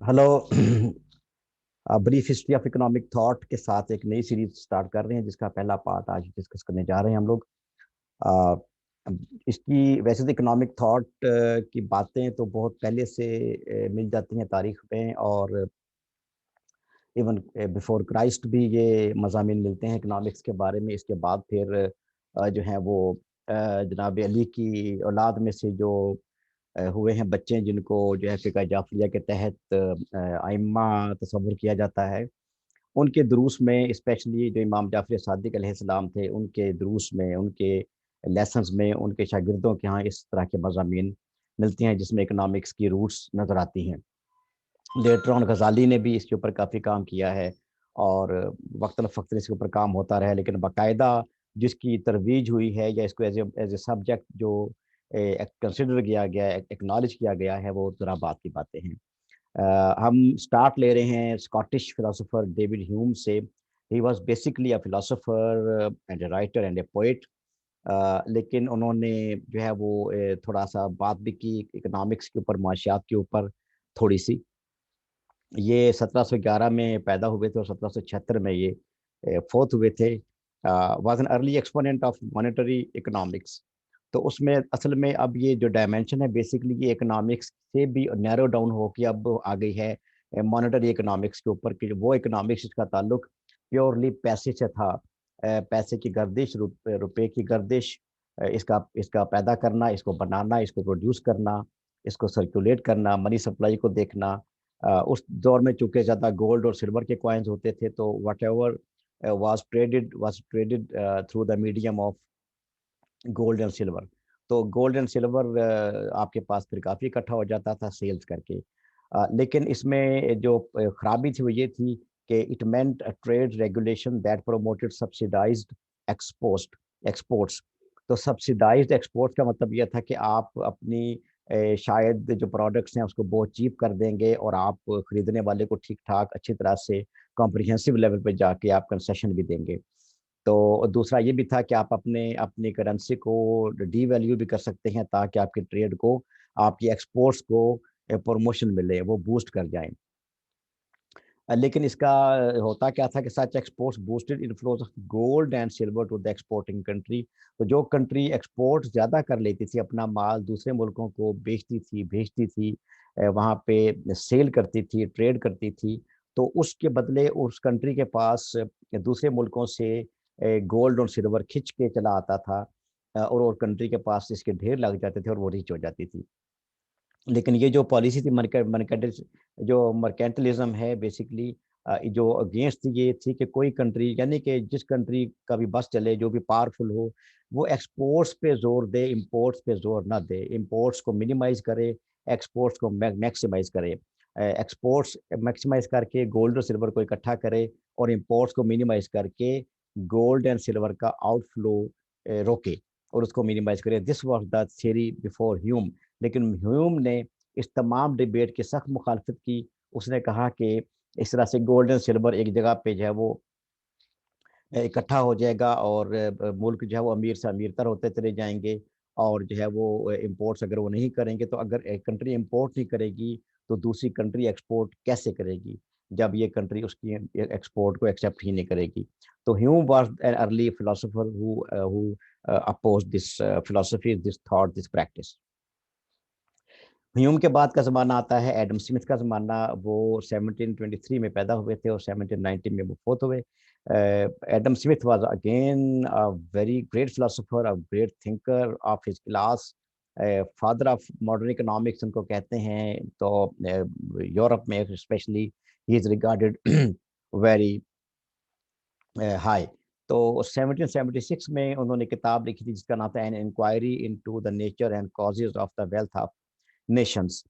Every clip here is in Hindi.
Hello. Brief history of economic thought के साथ एक नई सीरीज स्टार्ट कर रहे हैं जिसका पहला पार्ट आज डिस्कस करने जा रहे हैं हम लोग। अ, इसकी वैसे तो इकोनॉमिक थॉट की बातें तो बहुत पहले से मिल जाती हैं तारीख में, और इवन बिफोर क्राइस्ट भी ये मज़ामीन मिलते हैं इकोनॉमिक्स के बारे में। इसके बाद फिर जो है वो जनाब अली की औलाद में से जो हुए हैं बच्चे, जिनको जो है फ़िक़्ह जाफ़रिया के तहत आइम्मा तस्वुर किया जाता है, उनके दुरूस में, स्पेशली जो इमाम जाफ़र सादिक अलैहिस्सलाम थे, उनके दुरूस में, उनके लेसन्स में, उनके शागिर्दों के यहाँ इस तरह के मज़ामीन मिलती हैं जिसमें इकोनॉमिक्स की रूट्स नज़र आती हैं। लेटर ऑन गज़ाली ने भी इसके ऊपर काफ़ी काम किया है, और वक्तन-फ़वक्तन इसके ऊपर काम होता रहा है, लेकिन बाकायदा जिसकी तरवीज हुई है या इसको एज़ ए सब्जेक्ट जो कंसिडर किया गया है, एक्नॉलेज किया गया है, वो ज़रा बाद की बातें हैं। हम स्टार्ट ले रहे हैं स्कॉटिश फिलोसोफर डेविड ह्यूम से। He was basically a philosopher and a writer and a poet. लेकिन उन्होंने जो है वो थोड़ा-सा बात भी की इकोनॉमिक्स के ऊपर, माशियात के ऊपर थोड़ी-सी। ये 1711 में पैदा हुए थे और 1776 में ये फ़ौत हुए थे। Was an early exponent of monetary economics. तो उसमें असल में अब ये जो डायमेंशन है, बेसिकली ये इकोनॉमिक्स से भी नैरो डाउन होके अब आ गई है मॉनेटरी इकोनॉमिक्स के ऊपर, कि वो इकोनॉमिक्स जिसका ताल्लुक प्योरली पैसे से था। पैसे की गर्दिश, रुपए की गर्दिश, इसका इसका पैदा करना, इसको बनाना, इसको प्रोड्यूस करना, इसको सर्कुलेट करना, मनी सप्लाई को देखना। उस दौर में चूँकि ज़्यादा गोल्ड और सिल्वर के कॉइन्स होते थे, तो whatever was traded through the medium of gold and silver. तो गोल्ड एंड सिल्वर आपके पास फिर काफ़ी इकट्ठा हो जाता था सेल्स करके। लेकिन इसमें जो खराबी थी वो ये थी कि it meant a trade regulation that promoted subsidised ex post exports. तो सब्सिडाइज्ड एक्सपोर्ट्स का मतलब ये था कि आप अपनी शायद जो प्रोडक्ट्स हैं उसको बहुत चीप कर देंगे, और आप खरीदने वाले को ठीक-ठाक अच्छी तरह से कॉम्प्रिहेंसिव लेवल पे जाके आप कंसेशन भी देंगे। तो दूसरा ये भी था कि आप अपनी करेंसी को डीवैल्यू भी कर सकते हैं, ताकि आपके ट्रेड को, आपकी एक्सपोर्ट्स को प्रमोशन मिले, वो बूस्ट कर जाएँ। लेकिन इसका होता क्या था कि such exports boosted inflows of gold and silver to the exporting country. तो जो कंट्री एक्सपोर्ट ज़्यादा कर लेती थी, अपना माल दूसरे मुल्कों को बेचती थी, भेजती थी, वहाँ पे सेल करती थी, ट्रेड करती थी, तो उसके बदले उस कंट्री के पास दूसरे मुल्कों से गोल्ड और सिल्वर खिंच के चला आता था। और कंट्री के पास इसके ढेर लग जाते थे और वो रिच हो जाती थी। लेकिन ये जो पॉलिसी थी मर्केंटलिज्म है बेसिकली, जो अगेंस्ट थी, ये थी कि कोई कंट्री, यानी कि जिस कंट्री का भी बस चले, जो भी पावरफुल हो, वो एक्सपोर्ट्स पे जोर दे, इंपोर्ट्स पे जोर ना दे। इंपोर्ट्स को मिनिमाइज करे, एक्सपोर्ट्स को मैक्सिमाइज करे। एक्सपोर्ट्स मैक्सिमाइज करके गोल्ड और सिल्वर को इकट्ठा करे, और इंपोर्ट्स को मिनिमाइज करके गोल्ड एंड सिल्वर का आउटफ्लो रोके और उसको मिनिमाइज करे। This was the theory before Hume. लेकिन ह्यूम ने इस तमाम डिबेट की सख्त मुखालफत की। उसने कहा कि इस तरह से गोल्ड एंड सिल्वर एक जगह पे जो है वो इकट्ठा हो जाएगा, और मुल्क जो है वो अमीर से अमीरतर होते चले जाएँगे, और जो है वो इम्पोर्ट्स अगर वो नहीं करेंगे, तो अगर एक कंट्री इम्पोर्ट नहीं करेगी, तो दूसरी कंट्री एक्सपोर्ट कैसे करेगी, जब ये कंट्री उसकी एक्सपोर्ट को एक्सेप्ट ही नहीं करेगी। तो Hume was an early philosopher who opposed this philosophy, this thought, this practice. Hume के बाद का ज़माना आता है एडम स्मिथ का ज़माना। वो 1723 में पैदा हुए थे और 1790 में वो फ़ौत हुए। Adam Smith was again a very great philosopher, a great thinker of his class, father of modern economics उनको कहते हैं। तो यूरोप में specially he is regarded very high. तो 1776 में उन्होंने किताब लिखी थी जिसका नाम था an inquiry into the nature and causes of the wealth of nations.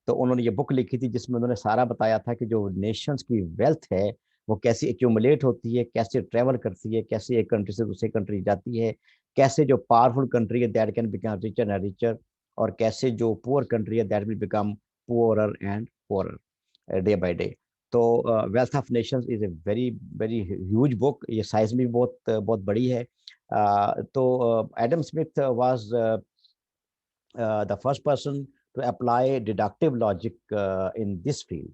तो उन्होंने ये बुक लिखी थी जिसमें उन्होंने सारा बताया था कि जो नेशंस की वेल्थ है, वो कैसे एक्यूमुलेट होती है, कैसे ट्रैवल करती है, कैसे एक कंट्री से दूसरी कंट्री जाती है, कैसे जो पावरफुल कंट्री है that can become richer and richer, और कैसे जो पुअर कंट्री है that will become poorer and poorer day by day. तो Wealth of Nations is a very very huge book. ये साइज़ में भी बहुत बड़ी है। तो Adam Smith was the first person to apply deductive logic in this field.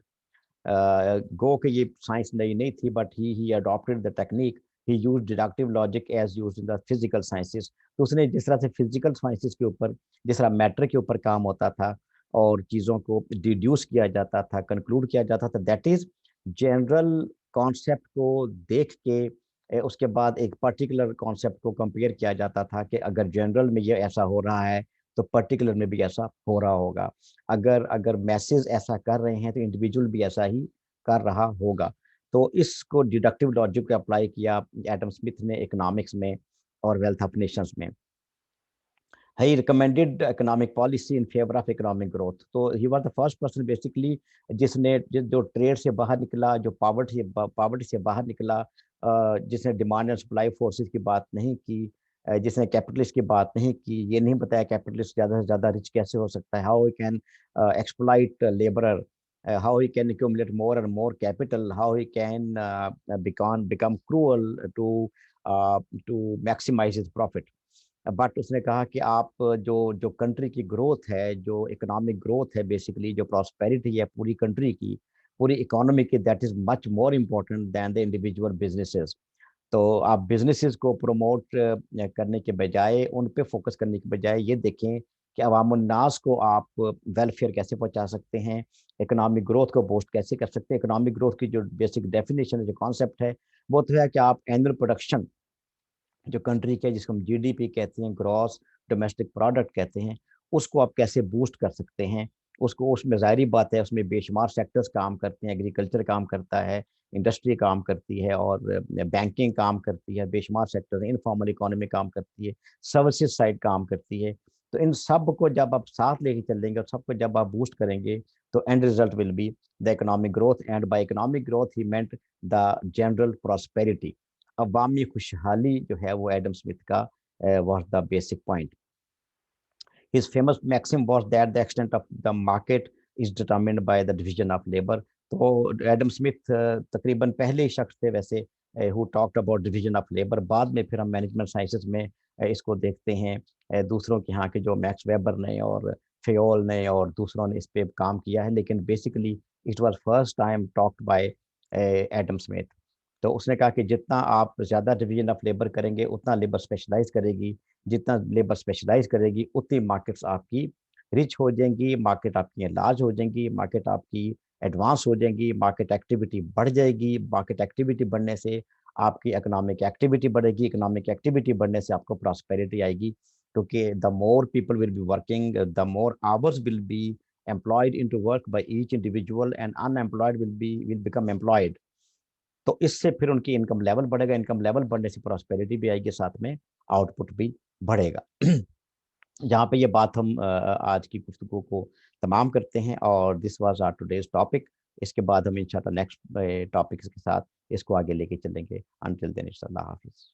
गो के ये साइंस नई नहीं थी, but he adopted the technique, he used deductive logic as used in the physical sciences. तो उसने जिस तरह से फिजिकल साइंसेस के ऊपर, जिस तरह मैटर के ऊपर काम होता था और चीज़ों को डिड्यूस किया जाता था, कंक्लूड किया जाता था, दैट इज जनरल कॉन्सेप्ट को देख के उसके बाद एक पर्टिकुलर कॉन्सेप्ट को कंपेयर किया जाता था कि अगर जनरल में ये ऐसा हो रहा है तो पर्टिकुलर में भी ऐसा हो रहा होगा। अगर अगर मैसेज ऐसा कर रहे हैं तो इंडिविजुअल भी ऐसा ही कर रहा होगा। तो इसको डिडक्टिव लॉजिक को अप्लाई किया एडम स्मिथ ने इकोनॉमिक्स में और वेल्थ ऑफ नेशंस में। He recommended economic policy in favour of economic growth. तो he was the first person basically जिसने जो ट्रेड से बाहर निकला, जो पावर्टी से बाहर निकला, जिसने डिमांड एंड सप्लाई फोर्सेस की बात नहीं की, जिसने कैपिटलिस्ट की बात नहीं की, ये नहीं बताया कैपिटलिस्ट ज़्यादा से ज़्यादा रिच कैसे हो सकता है, how he can exploit labourer, how he can accumulate more and more capital, how he can become cruel to maximize his profit। But उसने कहा कि आप जो कंट्री की ग्रोथ है, जो इकोनॉमिक ग्रोथ है, बेसिकली जो प्रॉस्पेरिटी है पूरी कंट्री की, पूरी इकोनॉमी की, that is much more important than the individual businesses. तो आप बिजनेसेस को प्रमोट करने के बजाय, उन पे फोकस करने के बजाय ये देखें कि अवामुन्नास को आप वेलफेयर कैसे पहुंचा सकते हैं, इकोनॉमिक ग्रोथ को बूस्ट कैसे कर सकते हैं। इकोनॉमिक ग्रोथ की जो बेसिक डेफिनेशन है, जो कॉन्सेप्ट है, वो तो है कि आप एनुअल प्रोडक्शन जो कंट्री के, जिसको हम जीडीपी कहते हैं, ग्रॉस डोमेस्टिक प्रोडक्ट कहते हैं, उसको आप कैसे बूस्ट कर सकते हैं। उसको, उसमें ज़ाहिर बात है, उसमें बेशुमार सेक्टर्स काम करते हैं, एग्रीकल्चर काम करता है, इंडस्ट्री काम करती है, और बैंकिंग काम करती है, बेशुमार सेक्टर, इनफॉर्मल इकोनॉमी काम करती है, सर्विसेज साइड काम करती है। तो इन सब को जब आप साथ लेके चलेंगे और सबको जब आप बूस्ट करेंगे, तो end result will be the economic growth. And by economic growth he meant the general prosperity, अवामी खुशहाली जो है वो एडम स्मिथ का was the basic point. His famous maxim was that the extent of the market is determined by the division of labor. तो एडम स्मिथ तकरीबन पहले ही शख्स थे वैसे who talked about division of labour. बाद में फिर हम मैनेजमेंट साइंसेस में इसको देखते हैं, दूसरों के यहाँ के जो मैक्स वेबर ने और फेयोल ने और दूसरों ने इस पे काम किया है, लेकिन basically it was first time talked bye Adam Smith. तो उसने कहा कि जितना आप ज़्यादा डिवीजन ऑफ लेबर करेंगे उतना लेबर स्पेशलाइज करेगी, जितना लेबर स्पेशलाइज करेगी उतनी मार्केट्स आपकी रिच हो जाएंगी, मार्केट आपकी लार्ज हो जाएंगी, मार्केट आपकी एडवांस हो जाएंगी, मार्केट एक्टिविटी बढ़ जाएगी। मार्केट एक्टिविटी बढ़ने से आपकी इकोनॉमिक एक्टिविटी बढ़ेगी, इकोनॉमिक एक्टिविटी बढ़ने से आपको प्रॉस्पेरिटी आएगी, क्योंकि the more people will be working, the more hours will be employed into work by each individual, and unemployed will become employed. तो इससे फिर उनकी इनकम लेवल बढ़ेगा, इनकम लेवल बढ़ने से प्रॉस्पेरिटी भी आएगी, साथ में आउटपुट भी बढ़ेगा। यहाँ पे ये बात हम आज की गुफ्तगू को तमाम करते हैं, और this was our today's topic. इसके बाद हम इंशाल्लाह नेक्स्ट टॉपिक के साथ इसको आगे लेके चलेंगे। अनटिल देन इंशाल्लाह हाफिज।